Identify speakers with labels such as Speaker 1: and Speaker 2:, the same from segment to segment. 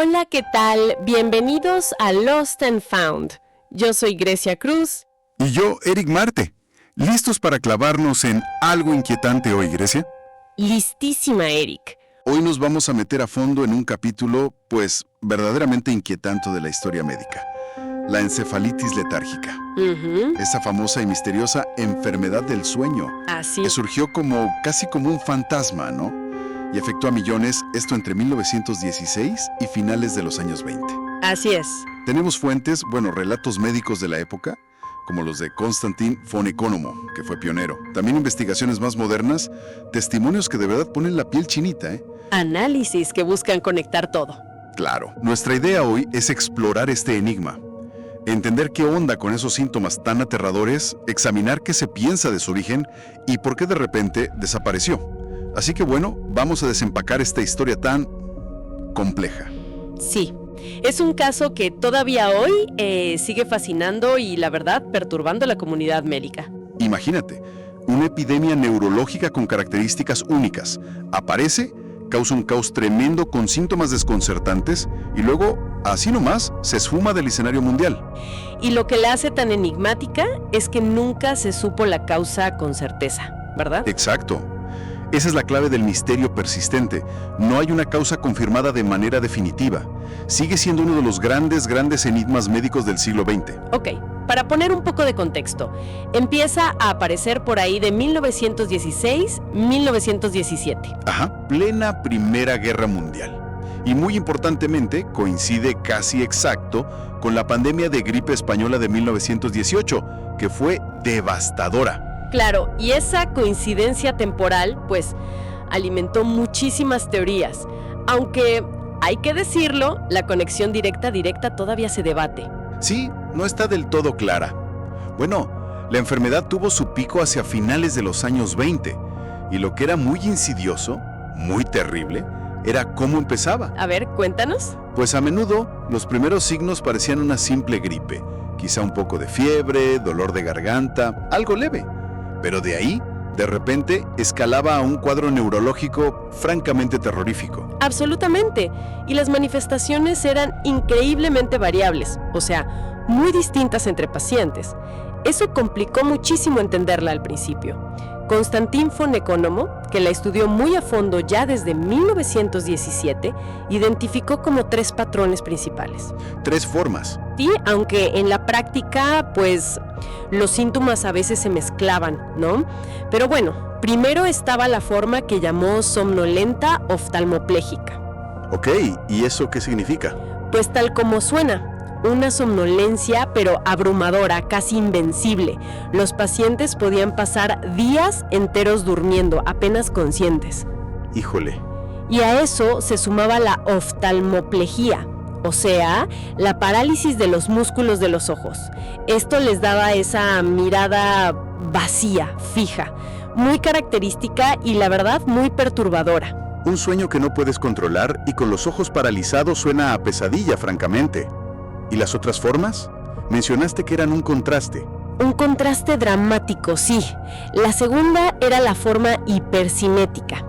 Speaker 1: Hola, ¿qué tal? Bienvenidos a Lost and Found. Yo soy Grecia Cruz.
Speaker 2: Y yo, Eric Marte. ¿Listos para clavarnos en algo inquietante hoy, Grecia?
Speaker 1: Listísima, Eric.
Speaker 2: Hoy nos vamos a meter a fondo en un capítulo, pues, verdaderamente inquietante de la historia médica. La encefalitis letárgica. Esa famosa y misteriosa enfermedad del sueño.
Speaker 1: Así.
Speaker 2: Que surgió casi como un fantasma, ¿no? Y afectó a millones, esto entre 1916 y finales de los años 20.
Speaker 1: Así es.
Speaker 2: Tenemos fuentes, relatos médicos de la época, como los de Konstantin von Economo, que fue pionero. También investigaciones más modernas, testimonios que de verdad ponen la piel chinita, ¿eh?
Speaker 1: Análisis que buscan conectar todo.
Speaker 2: Claro. Nuestra idea hoy es explorar este enigma. Entender qué onda con esos síntomas tan aterradores, examinar qué se piensa de su origen y por qué de repente desapareció. Así que vamos a desempacar esta historia tan compleja.
Speaker 1: Sí, es un caso que todavía hoy sigue fascinando y, la verdad, perturbando a la comunidad médica.
Speaker 2: Imagínate, una epidemia neurológica con características únicas. Aparece, causa un caos tremendo con síntomas desconcertantes y luego, así nomás, se esfuma del escenario mundial.
Speaker 1: Y lo que la hace tan enigmática es que nunca se supo la causa con certeza, ¿verdad?
Speaker 2: Exacto. Esa es la clave del misterio persistente. No hay una causa confirmada de manera definitiva. Sigue siendo uno de los grandes enigmas médicos del siglo XX.
Speaker 1: Ok, para poner un poco de contexto, empieza a aparecer por ahí de 1916-1917.
Speaker 2: Ajá, plena Primera Guerra Mundial. Y muy importantemente, coincide casi exacto con la pandemia de gripe española de 1918, que fue devastadora.
Speaker 1: Claro, y esa coincidencia temporal, pues, alimentó muchísimas teorías. Aunque, hay que decirlo, la conexión directa todavía se debate.
Speaker 2: Sí, no está del todo clara. La enfermedad tuvo su pico hacia finales de los años 20, y lo que era muy insidioso, muy terrible, era cómo empezaba.
Speaker 1: A ver, cuéntanos.
Speaker 2: Pues a menudo, los primeros signos parecían una simple gripe, quizá un poco de fiebre, dolor de garganta, algo leve. Pero de ahí, de repente, escalaba a un cuadro neurológico francamente terrorífico.
Speaker 1: Absolutamente. Y las manifestaciones eran increíblemente variables, o sea, muy distintas entre pacientes. Eso complicó muchísimo entenderla al principio. Konstantin von Economo, que la estudió muy a fondo ya desde 1917, identificó como 3 patrones principales.
Speaker 2: 3 formas.
Speaker 1: Sí, aunque en la práctica, pues, los síntomas a veces se mezclaban, ¿no? Pero primero estaba la forma que llamó somnolenta oftalmoplégica.
Speaker 2: Ok, ¿y eso qué significa?
Speaker 1: Pues tal como suena. Una somnolencia, pero abrumadora, casi invencible. Los pacientes podían pasar días enteros durmiendo, apenas conscientes.
Speaker 2: Híjole.
Speaker 1: Y a eso se sumaba la oftalmoplejía, o sea, la parálisis de los músculos de los ojos. Esto les daba esa mirada vacía, fija, muy característica y, la verdad, muy perturbadora.
Speaker 2: Un sueño que no puedes controlar y con los ojos paralizados suena a pesadilla, francamente. ¿Y las otras formas? Mencionaste que eran un contraste.
Speaker 1: Un contraste dramático, sí. La segunda era la forma hipercinética.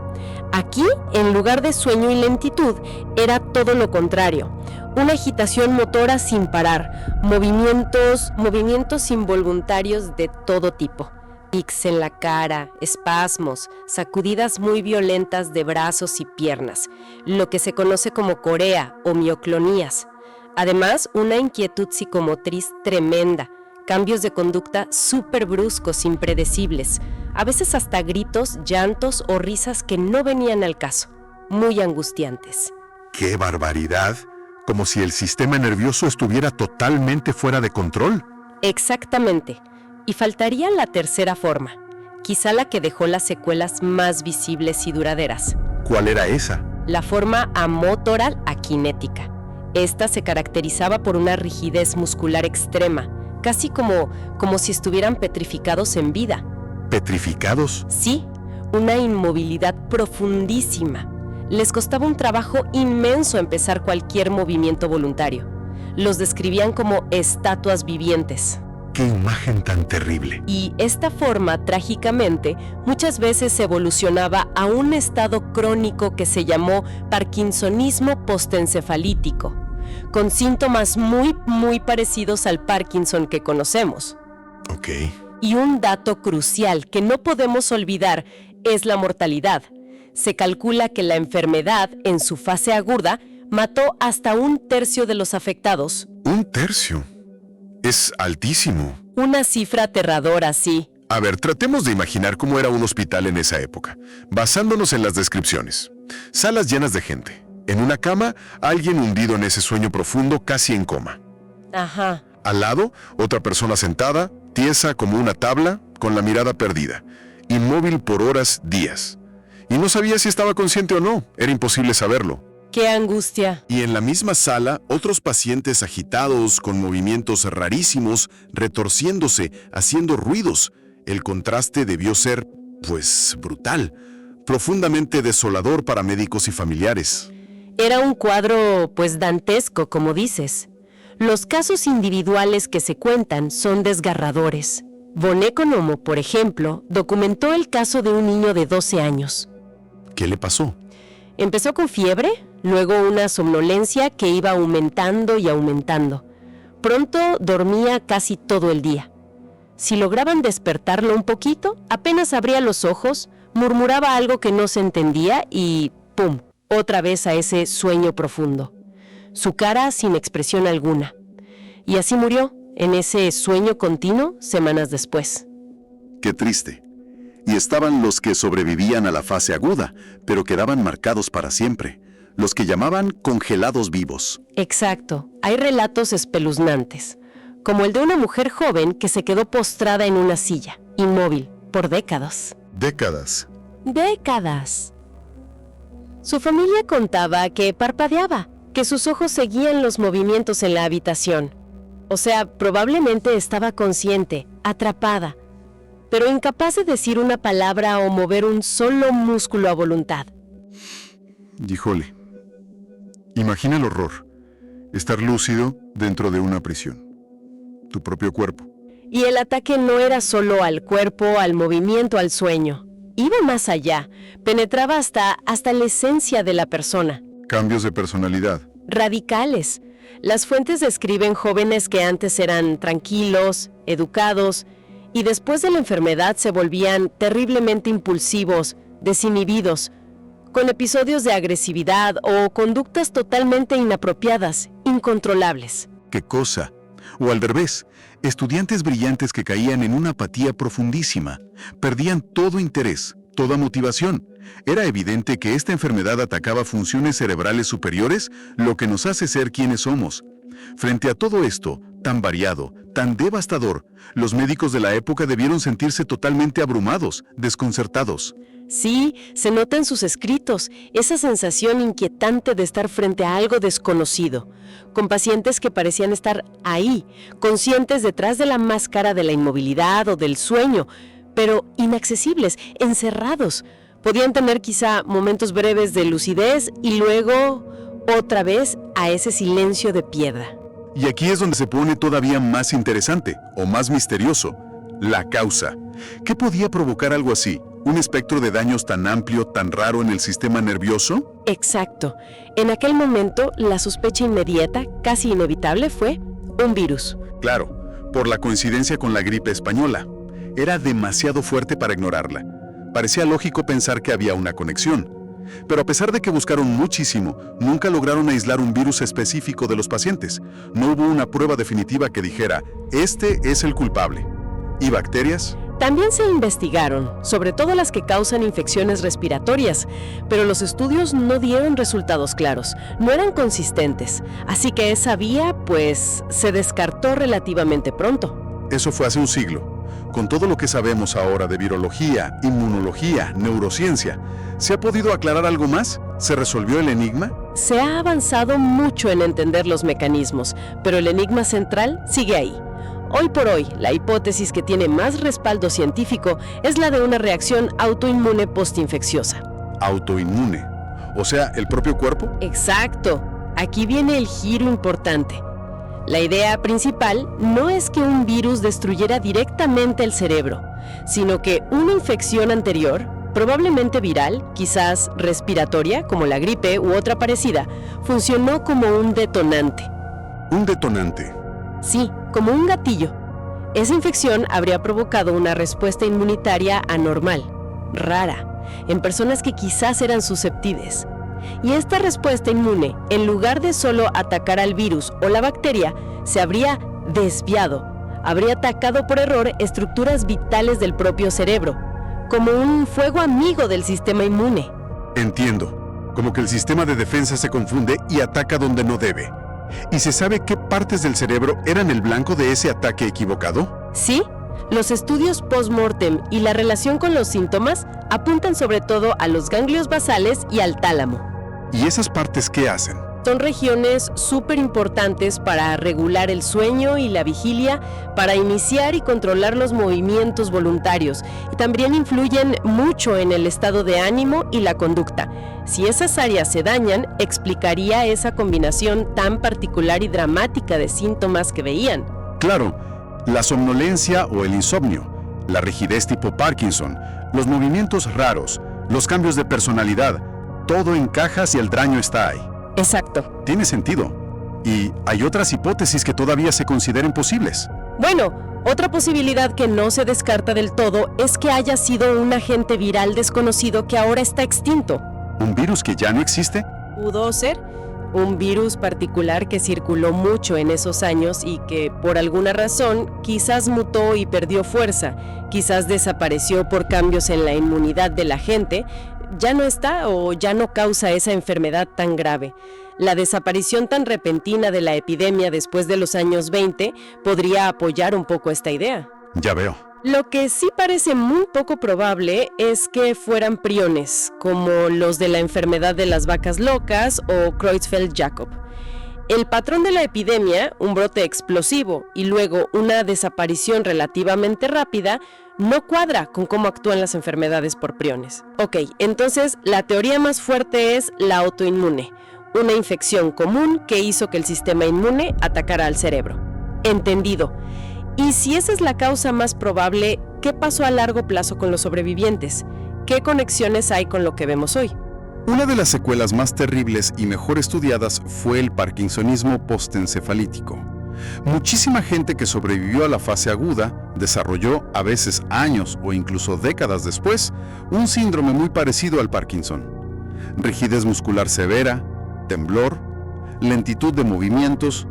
Speaker 1: Aquí, en lugar de sueño y lentitud, era todo lo contrario. Una agitación motora sin parar, movimientos involuntarios de todo tipo. Tics en la cara, espasmos, sacudidas muy violentas de brazos y piernas, lo que se conoce como corea o mioclonías. Además, una inquietud psicomotriz tremenda, cambios de conducta súper bruscos, impredecibles, a veces hasta gritos, llantos o risas que no venían al caso, muy angustiantes.
Speaker 2: ¡Qué barbaridad! Como si el sistema nervioso estuviera totalmente fuera de control.
Speaker 1: Exactamente. Y faltaría la tercera forma, quizá la que dejó las secuelas más visibles y duraderas.
Speaker 2: ¿Cuál era esa?
Speaker 1: La forma amotoral akinética. Esta se caracterizaba por una rigidez muscular extrema, casi como si estuvieran petrificados en vida.
Speaker 2: ¿Petrificados?
Speaker 1: Sí, una inmovilidad profundísima. Les costaba un trabajo inmenso empezar cualquier movimiento voluntario. Los describían como estatuas vivientes.
Speaker 2: ¡Qué imagen tan terrible!
Speaker 1: Y esta forma, trágicamente, muchas veces evolucionaba a un estado crónico que se llamó parkinsonismo postencefalítico, con síntomas muy parecidos al Parkinson que conocemos.
Speaker 2: Ok.
Speaker 1: Y un dato crucial que no podemos olvidar es la mortalidad. Se calcula que la enfermedad, en su fase aguda, mató hasta 1/3 de los afectados.
Speaker 2: ¿1/3? Es altísimo.
Speaker 1: Una cifra aterradora, sí.
Speaker 2: A ver, tratemos de imaginar cómo era un hospital en esa época, basándonos en las descripciones. Salas llenas de gente. En una cama, alguien hundido en ese sueño profundo, casi en coma.
Speaker 1: Ajá.
Speaker 2: Al lado, otra persona sentada, tiesa como una tabla, con la mirada perdida, inmóvil por horas, días. Y no sabía si estaba consciente o no, era imposible saberlo.
Speaker 1: ¡Qué angustia!
Speaker 2: Y en la misma sala, otros pacientes agitados, con movimientos rarísimos, retorciéndose, haciendo ruidos. El contraste debió ser, pues, brutal, profundamente desolador para médicos y familiares.
Speaker 1: Era un cuadro, pues, dantesco, como dices. Los casos individuales que se cuentan son desgarradores. Von Economo, por ejemplo, documentó el caso de un niño de 12 años.
Speaker 2: ¿Qué le pasó?
Speaker 1: Empezó con fiebre, luego una somnolencia que iba aumentando y aumentando. Pronto dormía casi todo el día. Si lograban despertarlo un poquito, apenas abría los ojos, murmuraba algo que no se entendía y ¡pum!, otra vez a ese sueño profundo. Su cara sin expresión alguna. Y así murió, en ese sueño continuo, semanas después.
Speaker 2: Qué triste. Y estaban los que sobrevivían a la fase aguda, pero quedaban marcados para siempre, los que llamaban congelados vivos.
Speaker 1: Exacto, hay relatos espeluznantes, como el de una mujer joven que se quedó postrada en una silla, inmóvil, por décadas.
Speaker 2: Décadas.
Speaker 1: ¡Décadas! Su familia contaba que parpadeaba, que sus ojos seguían los movimientos en la habitación. O sea, probablemente estaba consciente, atrapada, pero incapaz de decir una palabra o mover un solo músculo a voluntad.
Speaker 2: Híjole. Imagina el horror. Estar lúcido dentro de una prisión. Tu propio cuerpo.
Speaker 1: Y el ataque no era solo al cuerpo, al movimiento, al sueño. Iba más allá. Penetraba hasta la esencia de la persona.
Speaker 2: Cambios de personalidad.
Speaker 1: Radicales. Las fuentes describen jóvenes que antes eran tranquilos, educados, y después de la enfermedad se volvían terriblemente impulsivos, desinhibidos, con episodios de agresividad o conductas totalmente inapropiadas, incontrolables.
Speaker 2: ¿Qué cosa? O al revés, estudiantes brillantes que caían en una apatía profundísima, perdían todo interés, toda motivación. Era evidente que esta enfermedad atacaba funciones cerebrales superiores, lo que nos hace ser quienes somos. Frente a todo esto, tan variado, tan devastador, los médicos de la época debieron sentirse totalmente abrumados, desconcertados.
Speaker 1: Sí, se nota en sus escritos, esa sensación inquietante de estar frente a algo desconocido, con pacientes que parecían estar ahí, conscientes detrás de la máscara de la inmovilidad o del sueño, pero inaccesibles, encerrados. Podían tener quizá momentos breves de lucidez y luego, otra vez, a ese silencio de piedra.
Speaker 2: Y aquí es donde se pone todavía más interesante, o más misterioso, la causa. ¿Qué podía provocar algo así? ¿Un espectro de daños tan amplio, tan raro en el sistema nervioso?
Speaker 1: Exacto. En aquel momento, la sospecha inmediata, casi inevitable, fue un virus.
Speaker 2: Claro, por la coincidencia con la gripe española. Era demasiado fuerte para ignorarla. Parecía lógico pensar que había una conexión. Pero a pesar de que buscaron muchísimo, nunca lograron aislar un virus específico de los pacientes. No hubo una prueba definitiva que dijera, este es el culpable. ¿Y bacterias?
Speaker 1: También se investigaron, sobre todo las que causan infecciones respiratorias, pero los estudios no dieron resultados claros, no eran consistentes, así que esa vía, pues, se descartó relativamente pronto.
Speaker 2: Eso fue hace un siglo. Con todo lo que sabemos ahora de virología, inmunología, neurociencia, ¿se ha podido aclarar algo más? ¿Se resolvió el enigma?
Speaker 1: Se ha avanzado mucho en entender los mecanismos, pero el enigma central sigue ahí. Hoy por hoy, la hipótesis que tiene más respaldo científico es la de una reacción autoinmune postinfecciosa.
Speaker 2: Autoinmune. O sea, ¿el propio cuerpo?
Speaker 1: Exacto. Aquí viene el giro importante. La idea principal no es que un virus destruyera directamente el cerebro, sino que una infección anterior, probablemente viral, quizás respiratoria, como la gripe u otra parecida, funcionó como un detonante.
Speaker 2: ¿Un detonante?
Speaker 1: Sí, como un gatillo. Esa infección habría provocado una respuesta inmunitaria anormal, rara, en personas que quizás eran susceptibles. Y esta respuesta inmune, en lugar de solo atacar al virus o la bacteria, se habría desviado, habría atacado por error estructuras vitales del propio cerebro, como un fuego amigo del sistema inmune.
Speaker 2: Entiendo. Como que el sistema de defensa se confunde y ataca donde no debe. ¿Y se sabe qué partes del cerebro eran el blanco de ese ataque equivocado?
Speaker 1: Sí, los estudios post-mortem y la relación con los síntomas apuntan sobre todo a los ganglios basales y al tálamo.
Speaker 2: ¿Y esas partes qué hacen?
Speaker 1: Son regiones súper importantes para regular el sueño y la vigilia, para iniciar y controlar los movimientos voluntarios, y también influyen mucho en el estado de ánimo y la conducta. Si esas áreas se dañan, explicaría esa combinación tan particular y dramática de síntomas que veían.
Speaker 2: Claro, la somnolencia o el insomnio, la rigidez tipo Parkinson, los movimientos raros, los cambios de personalidad, todo encaja si el daño está ahí.
Speaker 1: Exacto.
Speaker 2: Tiene sentido. Y hay otras hipótesis que todavía se consideren posibles.
Speaker 1: Bueno, otra posibilidad que no se descarta del todo es que haya sido un agente viral desconocido que ahora está extinto.
Speaker 2: ¿Un virus que ya no existe?
Speaker 1: Pudo ser un virus particular que circuló mucho en esos años y que, por alguna razón, quizás mutó y perdió fuerza, quizás desapareció por cambios en la inmunidad de la gente, ya no está o ya no causa esa enfermedad tan grave. La desaparición tan repentina de la epidemia después de los años 20 podría apoyar un poco esta idea.
Speaker 2: Ya veo.
Speaker 1: Lo que sí parece muy poco probable es que fueran priones, como los de la enfermedad de las vacas locas o Creutzfeldt-Jakob. El patrón de la epidemia, un brote explosivo y luego una desaparición relativamente rápida, no cuadra con cómo actúan las enfermedades por priones. Ok, entonces la teoría más fuerte es la autoinmune, una infección común que hizo que el sistema inmune atacara al cerebro. Entendido. Y si esa es la causa más probable, ¿qué pasó a largo plazo con los sobrevivientes? ¿Qué conexiones hay con lo que vemos hoy?
Speaker 2: Una de las secuelas más terribles y mejor estudiadas fue el parkinsonismo postencefalítico. Muchísima gente que sobrevivió a la fase aguda desarrolló, a veces años o incluso décadas después, un síndrome muy parecido al Parkinson. Rigidez muscular severa, temblor, lentitud de movimientos,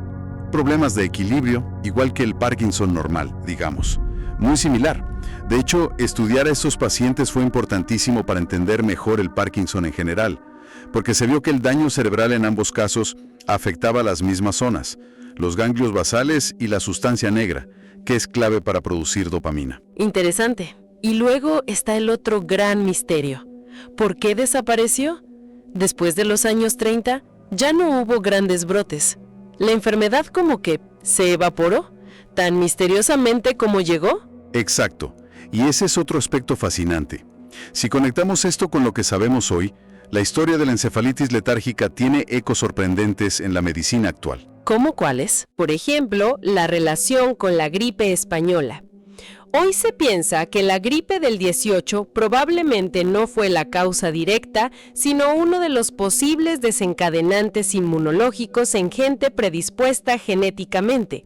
Speaker 2: problemas de equilibrio, igual que el Parkinson normal, digamos. Muy similar. De hecho, estudiar a esos pacientes fue importantísimo para entender mejor el Parkinson en general, porque se vio que el daño cerebral en ambos casos afectaba las mismas zonas, los ganglios basales y la sustancia negra, que es clave para producir dopamina.
Speaker 1: Interesante. Y luego está el otro gran misterio. ¿Por qué desapareció? Después de los años 30, ya no hubo grandes brotes. ¿La enfermedad como que se evaporó? ¿Tan misteriosamente como llegó?
Speaker 2: Exacto. Y ese es otro aspecto fascinante. Si conectamos esto con lo que sabemos hoy, la historia de la encefalitis letárgica tiene ecos sorprendentes en la medicina actual.
Speaker 1: ¿Cómo cuáles? Por ejemplo, la relación con la gripe española. Hoy se piensa que la gripe del 18 probablemente no fue la causa directa, sino uno de los posibles desencadenantes inmunológicos en gente predispuesta genéticamente.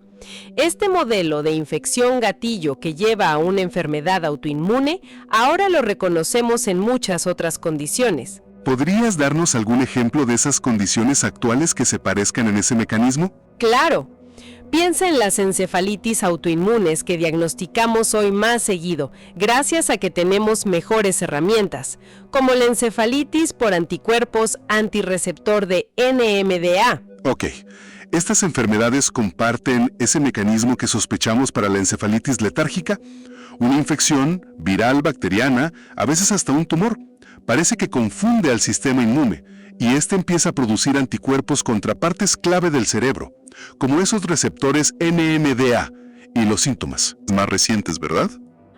Speaker 1: Este modelo de infección gatillo que lleva a una enfermedad autoinmune, ahora lo reconocemos en muchas otras condiciones.
Speaker 2: ¿Podrías darnos algún ejemplo de esas condiciones actuales que se parezcan en ese mecanismo?
Speaker 1: ¡Claro! Piensa en las encefalitis autoinmunes que diagnosticamos hoy más seguido, gracias a que tenemos mejores herramientas, como la encefalitis por anticuerpos antirreceptor de NMDA.
Speaker 2: Ok. ¿Estas enfermedades comparten ese mecanismo que sospechamos para la encefalitis letárgica? Una infección viral bacteriana, a veces hasta un tumor. Parece que confunde al sistema inmune y este empieza a producir anticuerpos contra partes clave del cerebro, como esos receptores NMDA y los síntomas más recientes, ¿verdad?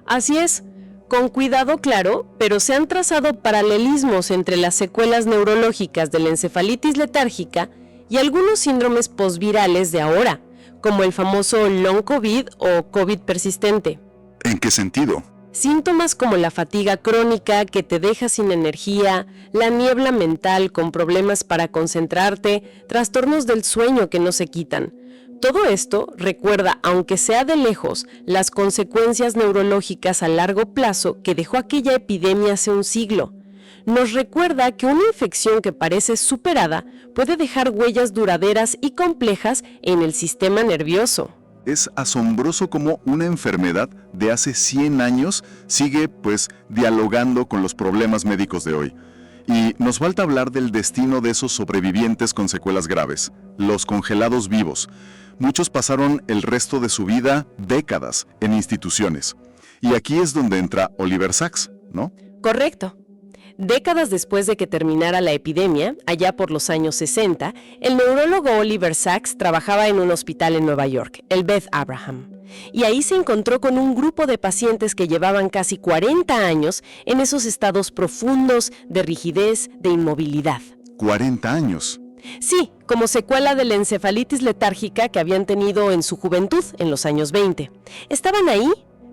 Speaker 1: Así es. Con cuidado, claro, pero se han trazado paralelismos entre las secuelas neurológicas de la encefalitis letárgica y algunos síndromes posvirales de ahora, como el famoso long COVID o COVID persistente.
Speaker 2: ¿En qué sentido?
Speaker 1: Síntomas como la fatiga crónica que te deja sin energía, la niebla mental con problemas para concentrarte, trastornos del sueño que no se quitan. Todo esto recuerda, aunque sea de lejos, las consecuencias neurológicas a largo plazo que dejó aquella epidemia hace un siglo. Nos recuerda que una infección que parece superada puede dejar huellas duraderas y complejas en el sistema nervioso.
Speaker 2: Es asombroso cómo una enfermedad de hace 100 años sigue, dialogando con los problemas médicos de hoy. Y nos falta hablar del destino de esos sobrevivientes con secuelas graves, los congelados vivos. Muchos pasaron el resto de su vida, décadas, en instituciones. Y aquí es donde entra Oliver Sacks, ¿no?
Speaker 1: Correcto. Décadas después de que terminara la epidemia, allá por los años 60, el neurólogo Oliver Sacks trabajaba en un hospital en Nueva York, el Beth Abraham. Y ahí se encontró con un grupo de pacientes que llevaban casi 40 años en esos estados profundos de rigidez, de inmovilidad.
Speaker 2: 40 años.
Speaker 1: Sí, como secuela de la encefalitis letárgica que habían tenido en su juventud, en los años 20. Estaban ahí,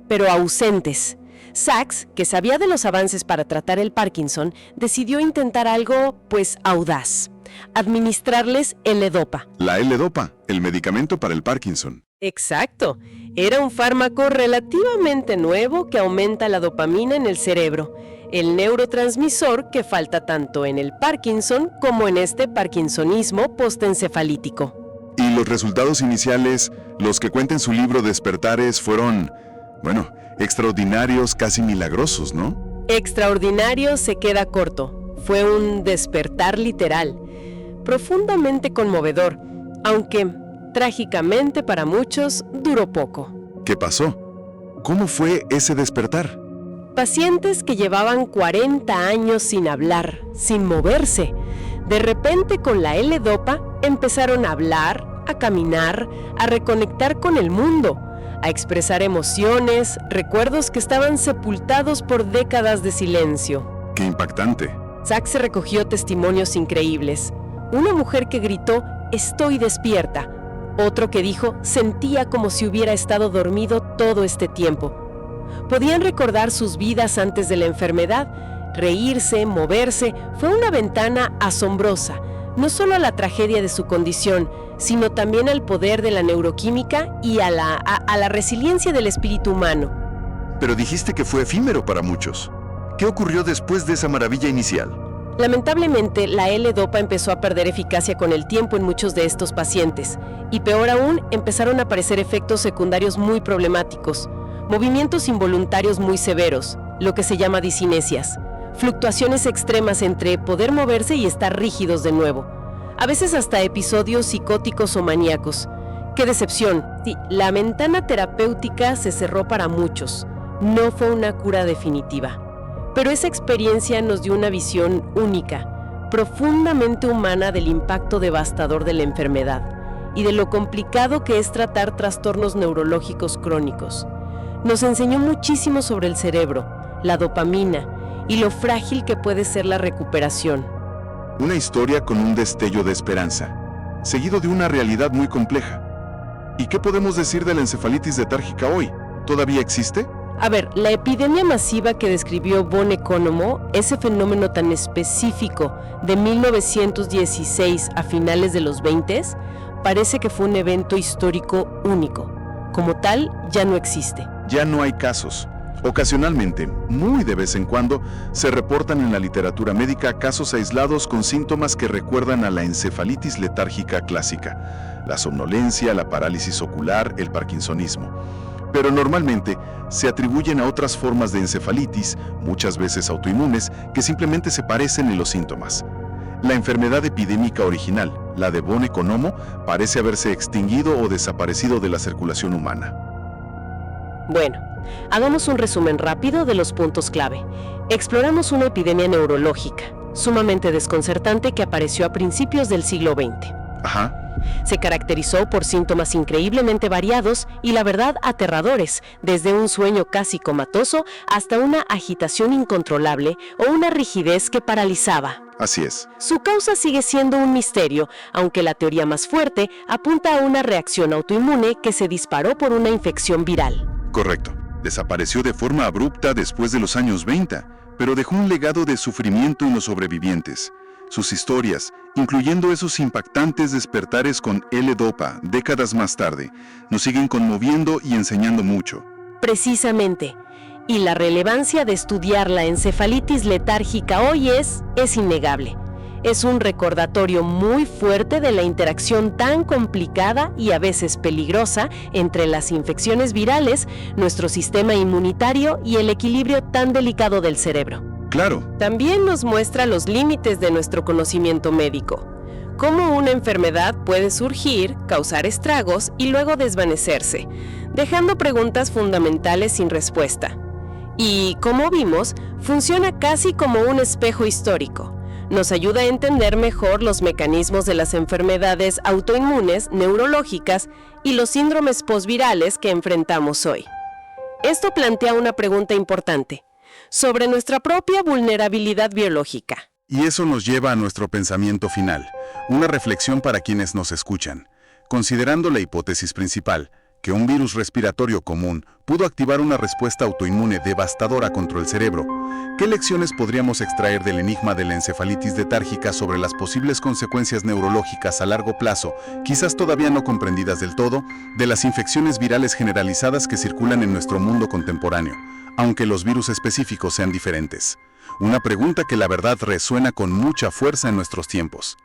Speaker 1: pero ausentes. Sacks, que sabía de los avances para tratar el Parkinson, decidió intentar algo, audaz. Administrarles L-Dopa.
Speaker 2: La L-Dopa, el medicamento para el Parkinson.
Speaker 1: Exacto. Era un fármaco relativamente nuevo que aumenta la dopamina en el cerebro, el neurotransmisor que falta tanto en el Parkinson como en este parkinsonismo postencefalítico.
Speaker 2: Y los resultados iniciales, los que cuenta en su libro Despertares, fueron, extraordinarios, casi milagrosos, ¿no?
Speaker 1: Extraordinario se queda corto. Fue un despertar literal, profundamente conmovedor, aunque trágicamente para muchos duró poco.
Speaker 2: ¿Qué pasó? ¿Cómo fue ese despertar?
Speaker 1: Pacientes que llevaban 40 años sin hablar, sin moverse, de repente con la L-Dopa empezaron a hablar, a caminar, a reconectar con el mundo, a expresar emociones, recuerdos que estaban sepultados por décadas de silencio.
Speaker 2: ¡Qué impactante!
Speaker 1: Sacks recogió testimonios increíbles. Una mujer que gritó, «Estoy despierta». Otro que dijo, «Sentía como si hubiera estado dormido todo este tiempo». Podían recordar sus vidas antes de la enfermedad, reírse, moverse. Fue una ventana asombrosa, no solo a la tragedia de su condición, sino también al poder de la neuroquímica y a la resiliencia del espíritu humano.
Speaker 2: Pero dijiste que fue efímero para muchos. ¿Qué ocurrió después de esa maravilla inicial?
Speaker 1: Lamentablemente, la L-Dopa empezó a perder eficacia con el tiempo en muchos de estos pacientes. Y peor aún, empezaron a aparecer efectos secundarios muy problemáticos. Movimientos involuntarios muy severos, lo que se llama discinesias. Fluctuaciones extremas entre poder moverse y estar rígidos de nuevo. A veces hasta episodios psicóticos o maníacos. ¡Qué decepción! Sí, la ventana terapéutica se cerró para muchos. No fue una cura definitiva. Pero esa experiencia nos dio una visión única, profundamente humana del impacto devastador de la enfermedad y de lo complicado que es tratar trastornos neurológicos crónicos. Nos enseñó muchísimo sobre el cerebro, la dopamina y lo frágil que puede ser la recuperación.
Speaker 2: Una historia con un destello de esperanza, seguido de una realidad muy compleja. ¿Y qué podemos decir de la encefalitis letárgica hoy? ¿Todavía existe?
Speaker 1: A ver, la epidemia masiva que describió Von Economo, ese fenómeno tan específico de 1916 a finales de los 20, parece que fue un evento histórico único. Como tal, ya no existe.
Speaker 2: Ya no hay casos. Ocasionalmente, muy de vez en cuando, se reportan en la literatura médica casos aislados con síntomas que recuerdan a la encefalitis letárgica clásica, la somnolencia, la parálisis ocular, el parkinsonismo. Pero normalmente se atribuyen a otras formas de encefalitis, muchas veces autoinmunes, que simplemente se parecen en los síntomas. La enfermedad epidémica original, la de Von Economo, parece haberse extinguido o desaparecido de la circulación humana.
Speaker 1: Bueno, hagamos un resumen rápido de los puntos clave. Exploramos una epidemia neurológica, sumamente desconcertante que apareció a principios del siglo XX.
Speaker 2: Ajá.
Speaker 1: Se caracterizó por síntomas increíblemente variados y, la verdad, aterradores, desde un sueño casi comatoso hasta una agitación incontrolable o una rigidez que paralizaba.
Speaker 2: Así es.
Speaker 1: Su causa sigue siendo un misterio, aunque la teoría más fuerte apunta a una reacción autoinmune que se disparó por una infección viral.
Speaker 2: Correcto. Desapareció de forma abrupta después de los años 20, pero dejó un legado de sufrimiento en los sobrevivientes. Sus historias, incluyendo esos impactantes despertares con L-Dopa décadas más tarde, nos siguen conmoviendo y enseñando mucho.
Speaker 1: Precisamente. Y la relevancia de estudiar la encefalitis letárgica hoy es innegable. Es un recordatorio muy fuerte de la interacción tan complicada y a veces peligrosa entre las infecciones virales, nuestro sistema inmunitario y el equilibrio tan delicado del cerebro.
Speaker 2: Claro.
Speaker 1: También nos muestra los límites de nuestro conocimiento médico. Cómo una enfermedad puede surgir, causar estragos y luego desvanecerse, dejando preguntas fundamentales sin respuesta. Y, como vimos, funciona casi como un espejo histórico. Nos ayuda a entender mejor los mecanismos de las enfermedades autoinmunes, neurológicas y los síndromes posvirales que enfrentamos hoy. Esto plantea una pregunta importante sobre nuestra propia vulnerabilidad biológica.
Speaker 2: Y eso nos lleva a nuestro pensamiento final, una reflexión para quienes nos escuchan. Considerando la hipótesis principal, que un virus respiratorio común pudo activar una respuesta autoinmune devastadora contra el cerebro, ¿qué lecciones podríamos extraer del enigma de la encefalitis letárgica sobre las posibles consecuencias neurológicas a largo plazo, quizás todavía no comprendidas del todo, de las infecciones virales generalizadas que circulan en nuestro mundo contemporáneo, aunque los virus específicos sean diferentes? Una pregunta que la verdad resuena con mucha fuerza en nuestros tiempos.